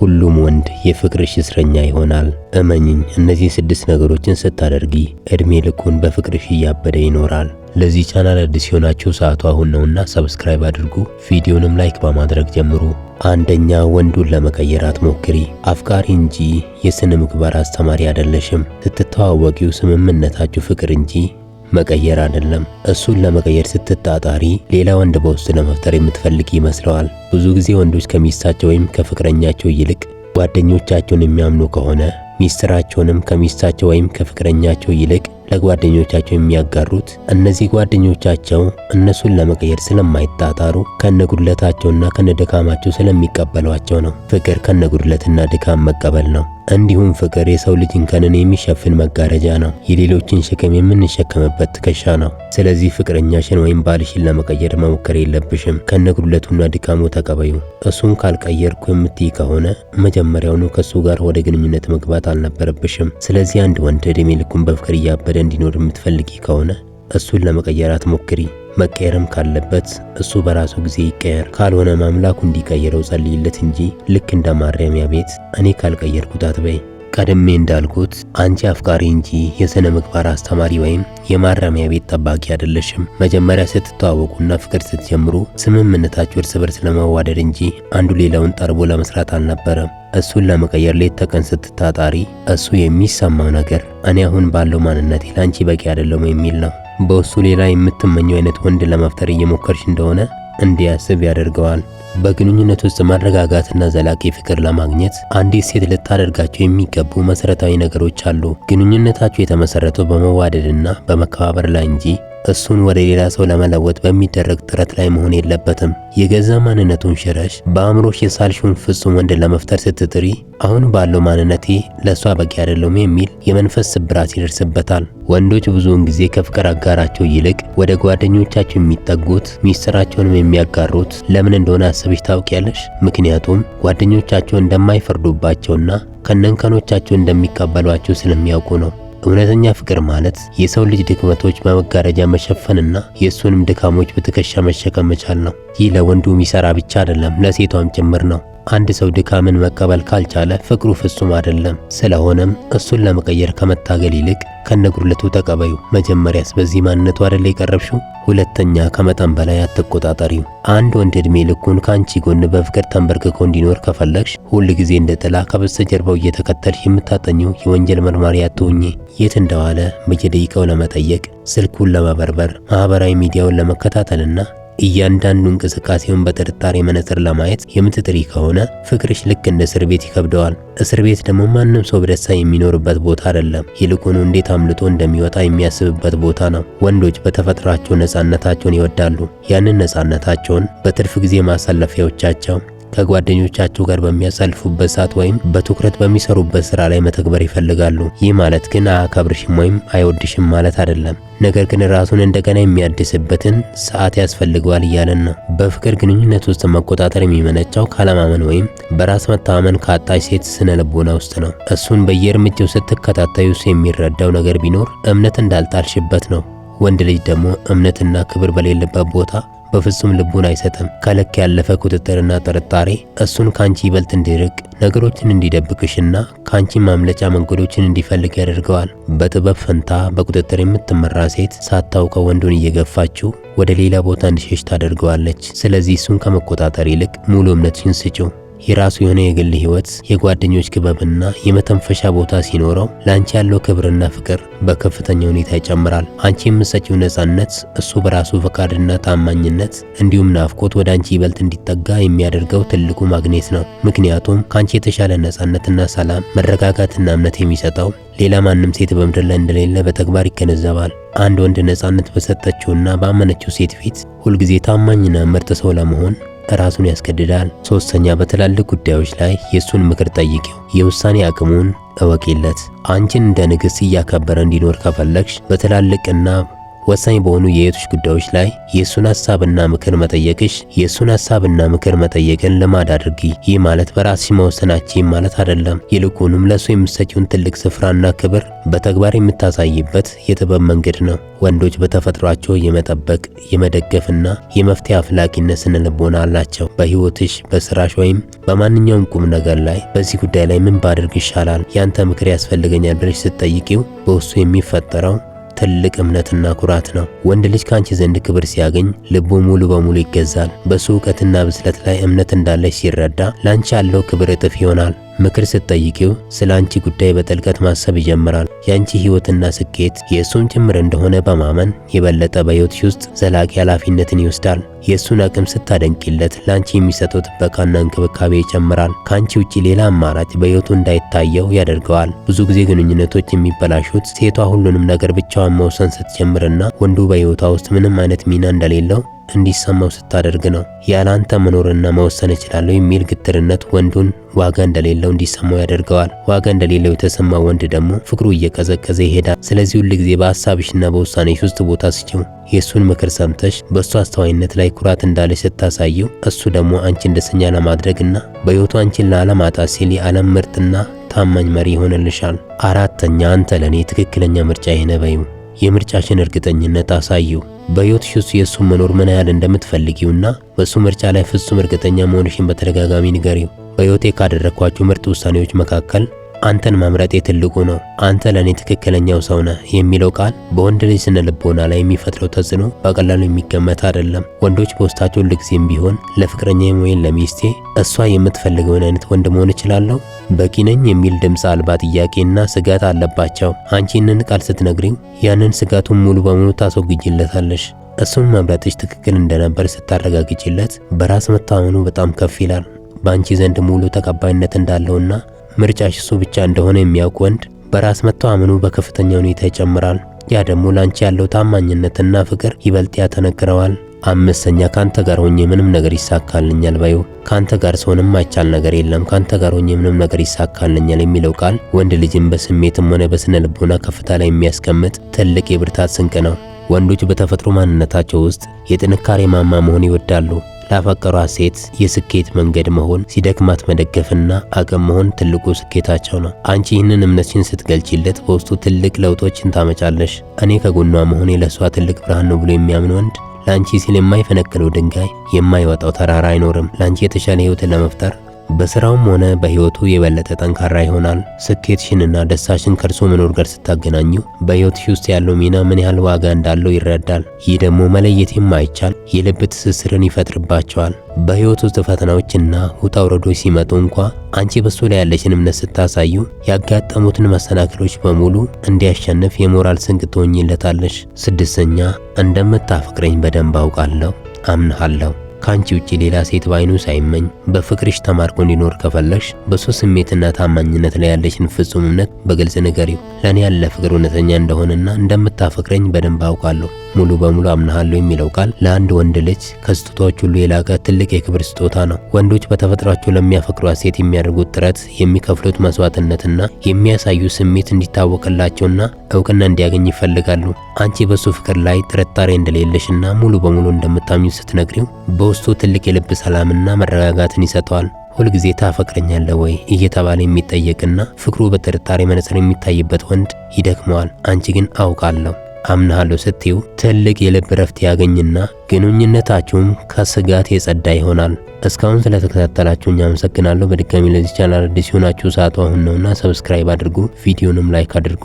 ሁሉም ወንድ የፍቅርሽ እስረኛ ይሆናል። እመኝኝ፣ እነዚህ 6 ነገሮችን ስታደርጊ እድሜ ልኩን በፍቅርሽ እያበደ ይኖራል። ለዚህ ቻናል አዲስ የሆናችሁ ሰዓቱ አሁን ነውና ሰብስክራይብ አድርጉ። ቪዲዮንም ላይክ በማድረግ ጀምሩ። አንደኛ፣ ወንዱን ለመቀየር አትሞክሪ። አፍቃሪ እንጂ የስነ ምግባር አስተማሪ አይደለሽም። ስትተዋወቂው ስምምነታችሁ ፍቅር እንጂ መቀየር አይደለም። እሱን ለመቀየር ስትጣጣሪ ሌላ ወንድ በውስጥ ለመፍጠር የምትፈልጊ ይመስለዋል። ብዙ ጊዜ ወንዶች ከሚስታቸው ወይም ከፍቅረኛቸው ይልቅ ጓደኞቻቸውን የሚያምኑ ከሆነ ሚስጥራቸውንም ከሚስታቸው ወይም ከፍቅረኛቸው ይልቅ ለጓደኞቻቸው የሚያጋሩት እነዚህ ጓደኞቻቸው እነሱን ለመቀየር ስለማይጣጣሩ ከነጉድለታቸውና ከነድካማቸው ስለሚቀበሏቸው ነው። ፍቅር ከነጉድለትና ድካም መቀበል ነው። እንዲሁም ፍቅር የሰው ልጅ እንከንን የሚሸፍን መጋረጃ ነው። የሌሎችን ሸክም የምንሸከምበት ትከሻ ነው። ስለዚህ ፍቅረኛሽን ወይም ባልሽን ለመቀየር መሞከር የለብሽም። ከነጉድለቱና ድካሙ ተቀበዩ። እሱን ካልቀየርኩ የምትይ ከሆነ መጀመሪያውኑ ከሱ ጋር ወደ ግንኙነት መግባት አልነበረብሽም። ስለዚህ አንድ ወንድ እድሜ ልኩን በፍቅር እያበደ እንዲኖር የምትፈልጊ ከሆነ እሱን ለመቀየር አትሞክሪ። መቀየርም ካለበት እሱ በራሱ ጊዜ ይቀየር። ካልሆነ አምላኩ እንዲቀየረው ጸልይለት እንጂ ልክ እንደ ማረሚያ ቤት እኔ ካልቀየርኩት አትበይ። ቀድሜ እንዳልኩት አንቺ አፍቃሪ እንጂ የስነ ምግባር አስተማሪ ወይም የማረሚያ ቤት ጠባቂ አይደለሽም። መጀመሪያ ስትተዋወቁና ፍቅር ስትጀምሩ ስምምነታችሁ እርስ በርስ ለመዋደድ እንጂ አንዱ ሌላውን ጠርቦ ለመስራት አልነበረም። እሱን ለመቀየር ሌት ተቀን ስትታጣሪ እሱ የሚሰማው ነገር እኔ አሁን ባለው ማንነቴ ላንቺ በቂ አይደለም የሚል ነው። በእሱ ሌላ የምትመኘው አይነት ወንድ ለመፍጠር እየሞከርሽ እንደሆነ እንዲያስብ ያደርገዋል። በግንኙነት ውስጥ መረጋጋትና ዘላቂ ፍቅር ለማግኘት አንዲት ሴት ልታደርጋቸው የሚገቡ መሰረታዊ ነገሮች አሉ። ግንኙነታችሁ የተመሰረተው በመዋደድና በመከባበር ላይ እንጂ እሱን ወደ ሌላ ሰው ለመለወጥ በሚደረግ ጥረት ላይ መሆን የለበትም። የገዛ ማንነቱን ሽረሽ በአእምሮሽ የሳልሽውን ፍጹም ወንድ ለመፍጠር ስትጥሪ አሁን ባለው ማንነቴ ለሷ በቂ አይደለም የሚል የመንፈስ ስብራት ይደርስበታል። ወንዶች ብዙውን ጊዜ ከፍቅር አጋራቸው ይልቅ ወደ ጓደኞቻቸው የሚጠጉት ሚስጥራቸውንም የሚያጋሩት ለምን እንደሆነ አስበሽ ታውቂያለሽ? ምክንያቱም ጓደኞቻቸው እንደማይፈርዱባቸውና ከነንከኖቻቸው እንደሚቀበሏቸው ስለሚያውቁ ነው። እውነተኛ ፍቅር ማለት የሰው ልጅ ድክመቶች በመጋረጃ መሸፈንና የእሱንም ድካሞች በትከሻ መሸከም መቻል ነው። ይህ ለወንዱ የሚሰራ ብቻ አይደለም፣ ለሴቷም ጭምር ነው። አንድ ሰው ድካምን መቀበል ካልቻለ ፍቅሩ ፍጹም አይደለም። ስለሆነም እሱን ለመቀየር ከመታገል ይልቅ ከነጉድለቱ ተቀበዩ። መጀመሪያስ በዚህ ማንነቱ አይደል የቀረብሽው? ሁለተኛ፣ ከመጠን በላይ አትቆጣጠሪው። አንድ ወንድ እድሜ ልኩን ካንቺ ጎን በፍቅር ተንበርክኮ እንዲኖር ከፈለግሽ ሁል ጊዜ እንደ ጥላ ከበስተጀርባው እየተከተልሽ የምታጠኚው የወንጀል መርማሪ አትሁኚ። የት እንደዋለ በየደቂቃው ለመጠየቅ፣ ስልኩን ለመበርበር፣ ማህበራዊ ሚዲያውን ለመከታተልና እያንዳንዱ እንቅስቃሴውን በጥርጣሬ መነጽር ለማየት የምትጥሪ ከሆነ ፍቅርሽ ልክ እንደ እስር ቤት ይከብደዋል። እስር ቤት ደግሞ ማንም ሰው በደስታ የሚኖርበት ቦታ አይደለም። ይልቁኑ እንዴት አምልጦ እንደሚወጣ የሚያስብበት ቦታ ነው። ወንዶች በተፈጥሯቸው ነፃነታቸውን ይወዳሉ። ያንን ነፃነታቸውን በትርፍ ጊዜ ማሳለፊያዎቻቸው ከጓደኞቻቸው ጋር በሚያሳልፉበት ሰዓት ወይም በትኩረት በሚሰሩበት ስራ ላይ መተግበር ይፈልጋሉ። ይህ ማለት ግን አያከብርሽም ወይም አይወድሽም ማለት አይደለም። ነገር ግን ራሱን እንደገና የሚያድስበትን ሰዓት ያስፈልገዋል እያለን ነው። በፍቅር ግንኙነት ውስጥ መቆጣጠር የሚመነጫው ካለማመን ወይም በራስ መተማመን ካጣች ሴት ስነ ልቦና ውስጥ ነው። እሱን በየእርምጃው ስትከታተዩ የሚረዳው ነገር ቢኖር እምነት እንዳልጣልሽበት ነው። ወንድ ልጅ ደግሞ እምነትና ክብር በሌለበት ቦታ በፍጹም ልቡን አይሰጥም። ከልክ ያለፈ ቁጥጥርና ጥርጣሬ እሱን ካንቺ ይበልጥ እንዲርቅ፣ ነገሮችን እንዲደብቅሽና ካንቺ ማምለጫ መንገዶችን እንዲፈልግ ያደርገዋል። በጥበብ ፈንታ በቁጥጥር የምትመራ ሴት ሳታውቀው ወንዱን እየገፋችው ወደ ሌላ ቦታ እንዲሸሽ ታደርገዋለች። ስለዚህ እሱን ከመቆጣጠር ይልቅ ሙሉ እምነትሽን ስጪው። የራሱ የሆነ የግል ህይወት፣ የጓደኞች ክበብና የመተንፈሻ ቦታ ሲኖረው ላንቺ ያለው ክብርና ፍቅር በከፍተኛ ሁኔታ ይጨምራል። አንቺ የምትሰጪው ነፃነት እሱ በራሱ ፈቃድና ታማኝነት እንዲሁም ናፍቆት ወደ አንቺ ይበልጥ እንዲጠጋ የሚያደርገው ትልቁ ማግኔት ነው። ምክንያቱም ካንቺ የተሻለ ነፃነትና ሰላም፣ መረጋጋትና እምነት የሚሰጠው ሌላ ማንም ሴት በምድር ላይ እንደሌለ በተግባር ይገነዘባል። አንድ ወንድ ነፃነት በሰጠችውና ባመነችው ሴት ፊት ሁልጊዜ ታማኝና ምርጥ ሰው ለመሆን ራሱን ያስገድዳል። ሶስተኛ፣ በትላልቅ ጉዳዮች ላይ የሱን ምክር ጠይቂው። የውሳኔ አቅሙን እወቂለት። አንቺን እንደ ንግስት እያከበረ እንዲኖር ከፈለግሽ በትላልቅና ወሳኝ በሆኑ የህይወትሽ ጉዳዮች ላይ የእሱን ሐሳብና ምክር መጠየቅን ልማድ አድርጊ። ይህ ማለት በራስሽ መወሰናችን ማለት አይደለም። ይልቁንም ለእሱ የምትሰጪውን ትልቅ ስፍራና ክብር በተግባር የምታሳይበት የጥበብ መንገድ ነው። ወንዶች በተፈጥሯቸው የመጠበቅ የመደገፍና የመፍትሄ አፍላቂነት ስነ ልቦና አላቸው። በህይወትሽ፣ በስራሽ ወይም በማንኛውም ቁም ነገር ላይ በዚህ ጉዳይ ላይ ምን ባደርግ ይሻላል፣ ያንተ ምክር ያስፈልገኛል ብለሽ ስትጠይቂው በውስጡ የሚፈጠረው ትልቅ እምነትና ኩራት ነው። ወንድ ልጅ ካንቺ ዘንድ ክብር ሲያገኝ ልቡ ሙሉ በሙሉ ይገዛል። በሱ ዕውቀትና ብስለት ላይ እምነት እንዳለሽ ሲረዳ ላንቺ ያለው ክብር እጥፍ ይሆናል። ምክር ስትጠይቂው ስለ አንቺ ጉዳይ በጥልቀት ማሰብ ይጀምራል። የአንቺ ህይወትና ስኬት የእሱም ጭምር እንደሆነ በማመን የበለጠ በህይወትሽ ውስጥ ዘላቂ ኃላፊነትን ይወስዳል። የእሱን አቅም ስታደንቂለት ላንቺ የሚሰጠው ጥበቃና እንክብካቤ ይጨምራል። ከአንቺ ውጪ ሌላ አማራጭ በህይወቱ እንዳይታየው ያደርገዋል። ብዙ ጊዜ ግንኙነቶች የሚበላሹት ሴቷ ሁሉንም ነገር ብቻዋን መወሰን ስትጀምርና ወንዱ በህይወቷ ውስጥ ምንም አይነት ሚና እንደሌለው እንዲሰማው ስታደርግ ነው። ያላንተ መኖርና መወሰን እችላለሁ የሚል ግትርነት ወንዱን ዋጋ እንደሌለው እንዲሰማው ያደርገዋል። ዋጋ እንደሌለው የተሰማው ወንድ ደግሞ ፍቅሩ እየቀዘቀዘ ይሄዳል። ስለዚህ ሁል ጊዜ በሐሳብሽና በውሳኔሽ ውስጥ ቦታ ስጪው። የእሱን ምክር ሰምተሽ በእሱ አስተዋይነት ላይ ኩራት እንዳለሽ ስታሳየው እሱ ደግሞ አንቺን ደስተኛ ለማድረግና በህይወቱ አንቺን ላለማጣት ሲል የዓለም ምርጥና ታማኝ መሪ ይሆንልሻል። አራተኛ፣ አንተ ለኔ ትክክለኛ ምርጫዬ ነህ በይው። የምርጫሽን እርግጠኝነት አሳየው። በህይወትሽ ውስጥ የእሱ መኖር ምን ያህል እንደምትፈልጊውና በእሱ ምርጫ ላይ ፍጹም እርግጠኛ መሆንሽን በተደጋጋሚ ንገሪው። በህይወቴ ካደረግኳቸው ምርጥ ውሳኔዎች መካከል አንተን መምረጤ ትልቁ ነው። አንተ ለኔ ትክክለኛው ሰው ነህ የሚለው ቃል በወንድ ልጅ ስነ ልቦና ላይ የሚፈጥረው ተጽዕኖ በቀላሉ የሚገመት አይደለም። ወንዶች በውስጣቸው ሁልጊዜም ቢሆን ለፍቅረኛዬ ወይም ለሚስቴ እሷ የምትፈልገውን አይነት ወንድ መሆን እችላለሁ፣ በቂ ነኝ የሚል ድምፅ አልባ ጥያቄና ስጋት አለባቸው። አንቺ ይህንን ቃል ስትነግሪው ያንን ስጋቱን ሙሉ በሙሉ ታስወግጂለታለሽ። እሱን መምረጥሽ ትክክል እንደነበር ስታረጋግጪለት በራስ መተማመኑ በጣም ከፍ ይላል። በአንቺ ዘንድ ሙሉ ተቀባይነት እንዳለውና ምርጫሽ እሱ ብቻ እንደሆነ የሚያውቅ ወንድ በራስ መተማመኑ በከፍተኛ ሁኔታ ይጨምራል። ያ ደግሞ ላንቺ ያለው ታማኝነትና ፍቅር ይበልጥ ያጠነክረዋል። አምስተኛ፣ ካንተ ጋር ሆኜ ምንም ነገር ይሳካልኛል ባዩ። ካንተ ጋር ስሆን የማይቻል ነገር የለም፣ ካንተ ጋር ሆኜ ምንም ነገር ይሳካልኛል የሚለው ቃል ወንድ ልጅን በስሜትም ሆነ በስነ ልቦና ከፍታ ላይ የሚያስቀምጥ ትልቅ የብርታት ስንቅ ነው። ወንዶች በተፈጥሮ ማንነታቸው ውስጥ የጥንካሬ ማማ መሆን ይወዳሉ። ላፈቀሯት ሴት የስኬት መንገድ መሆን፣ ሲደክማት መደገፍና አቅም መሆን ትልቁ ስኬታቸው ነው። አንቺ ይህንን እምነትሽን ስትገልጪለት በውስጡ ትልቅ ለውጦችን ታመጫለሽ። እኔ ከጎኗ መሆኔ ለሷ ትልቅ ብርሃን ነው ብሎ የሚያምን ወንድ ላንቺ ሲል የማይፈነቅለው ድንጋይ የማይወጣው ተራራ አይኖርም። ላንቺ የተሻለ ህይወትን ለመፍጠር በስራውም ሆነ በህይወቱ የበለጠ ጠንካራ ይሆናል። ስኬትሽንና ደስታሽን ከእርሱ መኖር ጋር ስታገናኙ በህይወትሽ ውስጥ ያለው ሚና ምን ያህል ዋጋ እንዳለው ይረዳል። ይህ ደግሞ መለየት የማይቻል የልብ ትስስርን ይፈጥርባቸዋል። በህይወት ውስጥ ፈተናዎችና ውጣ ውረዶች ሲመጡ እንኳ አንቺ በሱ ላይ ያለሽን እምነት ስታሳዩ ያጋጠሙትን መሰናክሎች በሙሉ እንዲያሸንፍ የሞራል ስንቅ ትሆኝለታለሽ። ስድስተኛ፣ እንደምታፈቅረኝ በደንብ አውቃለሁ፣ አምናለሁ። ካንቺ ውጪ ሌላ ሴት ባይኑ ሳይመኝ በፍቅርሽ ተማርኮ እንዲኖር ከፈለሽ በሱ ስሜትና ታማኝነት ላይ ያለሽን ፍጹም እምነት በግልጽ ንገሪው። ለኔ ያለ ፍቅር እውነተኛ እንደሆነና እንደምታፈቅረኝ በደንብ አውቃለሁ፣ ሙሉ በሙሉ አምናለሁ የሚለው ቃል ለአንድ ወንድ ልጅ ከስጦታዎች ሁሉ የላቀ ትልቅ የክብር ስጦታ ነው። ወንዶች በተፈጥሯቸው ለሚያፈቅሯት ሴት የሚያደርጉት ጥረት፣ የሚከፍሉት መስዋዕትነትና የሚያሳዩ ስሜት እንዲታወቅላቸውና እውቅና እንዲያገኝ ይፈልጋሉ። አንቺ በሱ ፍቅር ላይ ጥርጣሬ እንደሌለሽና ሙሉ በሙሉ እንደምታምኙ ስትነግሪው በውስጡ ትልቅ የልብ ሰላምና መረጋጋትን ይሰጠዋል። ሁልጊዜ ታፈቅረኛለህ ወይ እየተባለ የሚጠየቅና ፍቅሩ በጥርጣሬ መነጽር የሚታይበት ወንድ ይደክመዋል። አንቺ ግን አውቃለሁ አምናለሁ ስትዩ ትልቅ የልብ ረፍት ያገኝና ግንኙነታችሁም ከስጋት የጸዳ ይሆናል። እስካሁን ስለተከታተላችሁኝ አመሰግናለሁ። በድጋሚ ለዚህ ቻናል አዲስ ሆናችሁ ሰዓቱ አሁን ነውና ሰብስክራይብ አድርጉ፣ ቪዲዮንም ላይክ አድርጉ።